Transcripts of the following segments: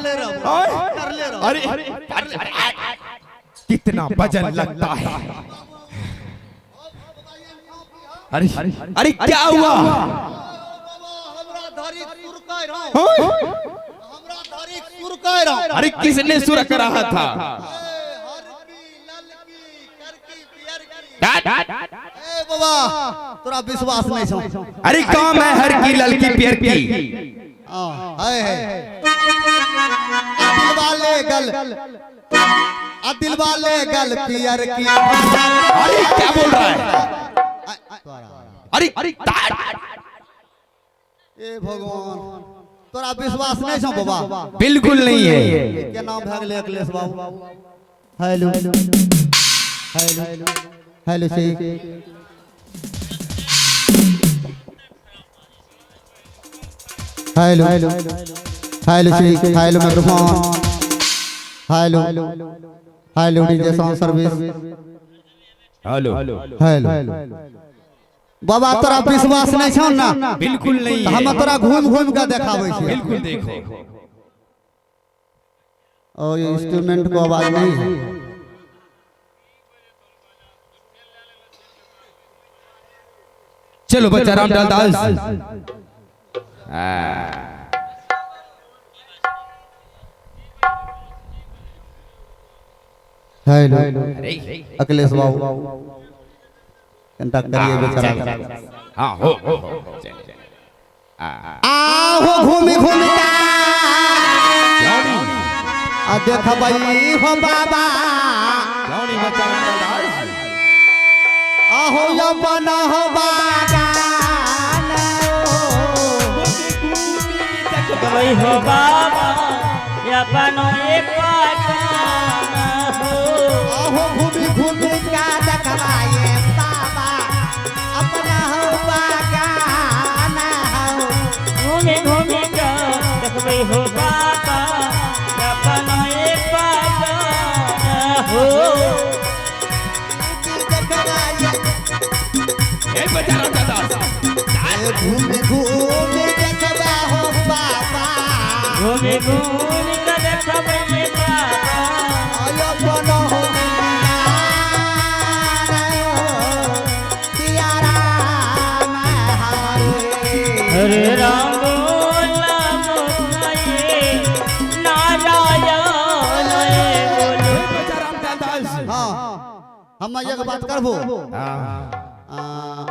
ले रहा कर ले रहा। अरे कितना वजन लगता है। अरे अरे क्या हुआ? हमरा धारी सुर कह रहा हूं। हमरा धारी सुर कह रहा हूं। अरे किसने सुर कर रहा था? ए बाबा तोरा विश्वास नहीं छौ। अरे काम है हर की ललकी पियर की। दिल वाले गल दिल वाले गल पियर की। अरे क्या बोल रहा है? अरे ए भगवान तोरा विश्वास नहीं छौ बाबा? बिल्कुल नहीं है। क्या नाम भए गेलै अखिलेश बाबू? Hello hello hello Sheikh. Hello hello Sheikh. Hello microphone. Hello hello DJ sound service. Hello hello बाबा तोरा विश्वास नहीं छौ ना? बिल्कुल नहीं है। हम तोरा घूम घूम के देखाबै छी। बिल्कुल देखो। और ये इंस्ट्रूमेंट को आवाज नहीं है। चलो बच्चा रामलाल दास। हेलो अखिलेश बाबू कंटा करिए बेचारा। हाँ हो आओ घूमी घूमी आ देखबई हो बाबा। आहो या बना हो बागान देखबई हो बाबा या बनो एक बागान हो। आहो घूमी घूमी का देखबाए बाबा अपना हो बागान हो। घूमे घूमे का देखबई हो बाबा या बनो एक बागान हो। घूमी घूमी देखबा हो बाबा। घूमे घूमे का देखबई बाबा आयो बनो हो हरे राम राम हरे नारायण बोलो। हाँ हम एक बात करबो।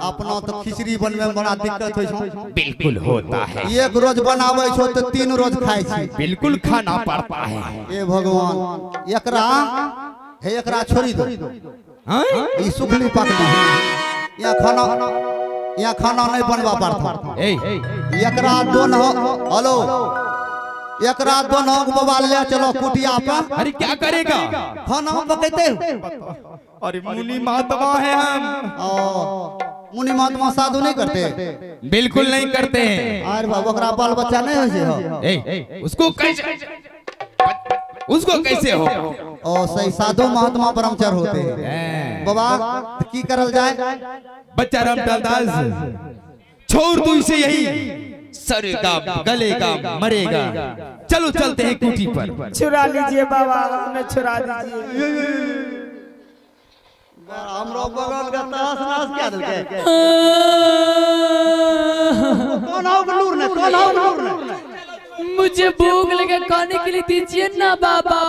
अपना तो खिचड़ी बनवे में बड़ा दिक्कत होय छै। बिल्कुल होता है। एक रोज बनावे छो तो 3 रोज खाई छी। बिल्कुल खाना पड़ता है। ए भगवान एकरा छोड़ी दो। ई सुखली पकली यहाँ खाना नहीं बनवा पड़ता। एकरा दोनों हेलो एकरा दोनों बाबा ले चलो कुटिया पर। अरे क्या करेगा? खाना पकते। अरे मुनि महात्मा है हम। मुनि महात्मा साधु नहीं करते? बिल्कुल नहीं करते हैं। अरे बाबा ओकरा बाल बच्चा नहीं हो। उसको कैसे हो? ओ सही साधु महात्मा ब्रह्मचर्य होते हैं। बाबा तो की करल जाए? बच्चा रामलाल दास छोड़ तू इसे यही सरेगा गलेगा मरेगा। चलो चलते हैं कुटी पर। छुरा लीजिए बाबा हमें छुरा दीजिए। हमरो बगल का तहस नहस क्या देलके? कौन आओ नूर ने? कौन आओ नूर ने? मुझे भूख लगे खाने के लिए दीजिए ना बाबा।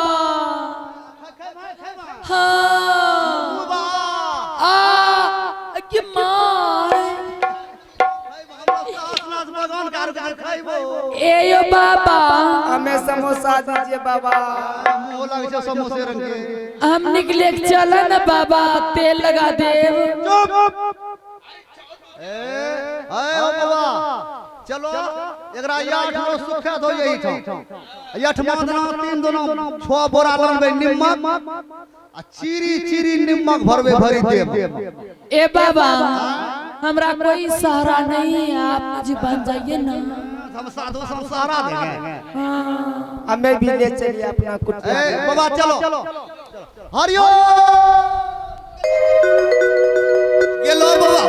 हाँ ये मार ए यो बाबा हमें समोसा दीजिए बाबा। समोसे रंग के हम निकले चला ना बाबा तेल लगा दे। बाबा चलो एकरा 8 रोज सुखा दो यही था। 8वां दिन 3 दिनों 6 बोरा लनबे निमक आ चीरी चीरी निमक भरबे भरी देब। ए बाबा हमरा कोई सहारा नहीं है, आप मुझे बन जाइए ना। हम साधु सहारा देंगे। हाँ। हमें भी ले चलिए अपना कुटिया। बाबा चलो हरिओ गेलो बाबा।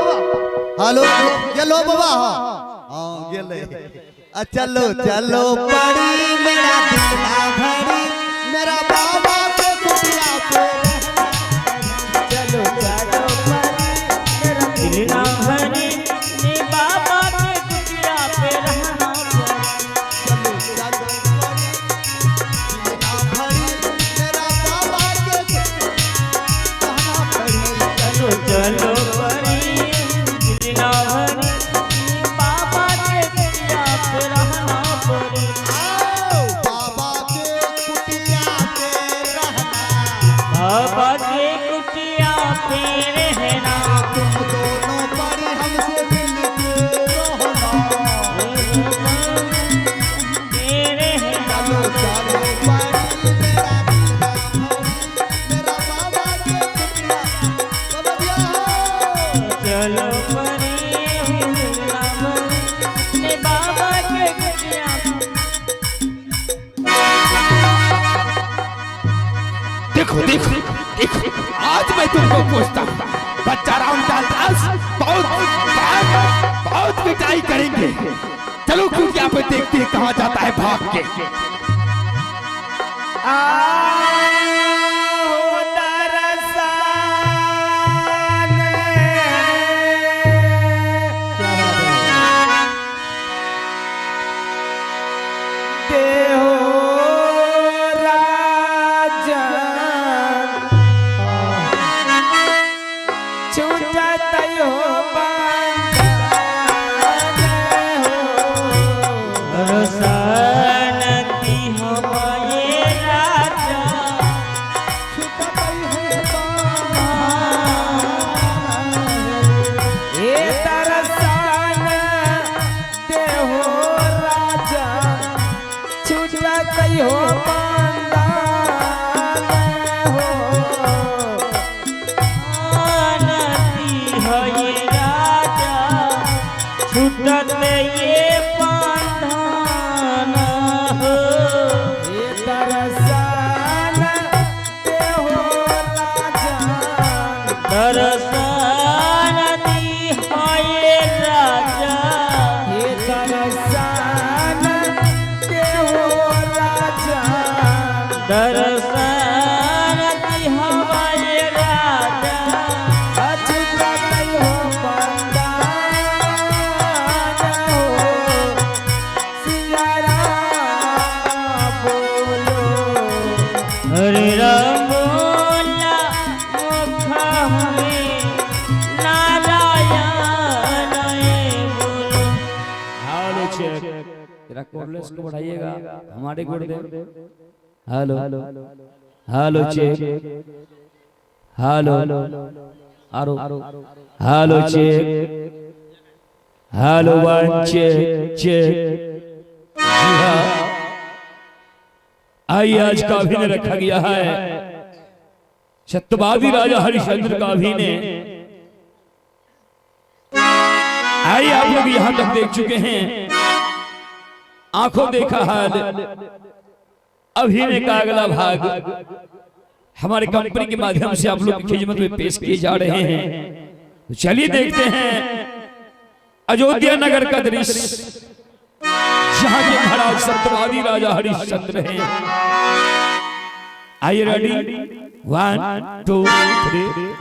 हेलो गेलो बाबा। हां गेले चलो चलो पड़ी मेरा दिल ना भरी मेरा बाबा के कुटिया पे चलो चलो मेरा दिल ना भरी ने बाबा के कुटिया पे रहना चलो चलो पड़ी दिल ना भरी मेरा बाबा के कहना पड़ी चलो चलो परी दिल ना भरी बाबा के कुटिया पे रहना पड़ी आओ बाबा के कुटिया पे रहना बाबा के कुटिया पे रहना तुम दोनों पड़ी हमसे मिल के रहना तेरे चलो चलो पड़ी मेरा बाबा के कुटिया समझिया चलो परी ने बाबा के कुटिया देखो देखो देखो आज मैं तुमको पूछता हूँ बच्चा रामलाल दास बहुत पिटाई करेंगे। चलो क्योंकि यहाँ पे देखते हैं कहाँ जाता है भाग के। रसानती हमारे राजा ये तरसान दे हो राजा छुटा कई हो छुटत ये पांधान हो ये तरसान दे हो राजा तरसान दी है राजा ये तरसान दे हो राजा तरसान दी हमारे राजा छुटत हो हरे राम बोला मुखा हमें नारायण बोलो। हेलो चेक तेरा कोरलेस को बढ़ाइएगा हमारे गुरुदेव। हेलो हेलो चेक हेलो आरो hello check hello one check check. जी हाँ आइए आज का अभिनय रखा गया है सत्यवादी राजा हरिश्चंद्र का अभिनय। आइए आप लोग यहां तक देख चुके हैं आंखों देखा हाल अभिनय का अगला भाग हमारे कंपनी के माध्यम से आप लोग की खिदमत में पेश किए जा रहे हैं। तो चलिए देखते हैं अयोध्या नगर का दृश्य जहां के महाराज सत्यवादी राजा हरिश्चंद्र हैं। आइए रेडी 1 2 3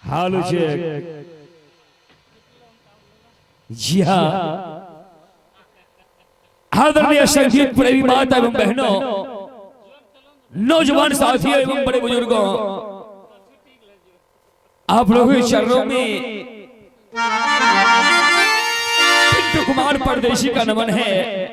हालो चेक। जी हाँ आदरणीय संगीत प्रेमी माता एवं बहनों, नौजवान साथियों एवं बड़े बुजुर्गों, आप लोगों के चरणों में पिंटू कुमार परदेशी का नमन है।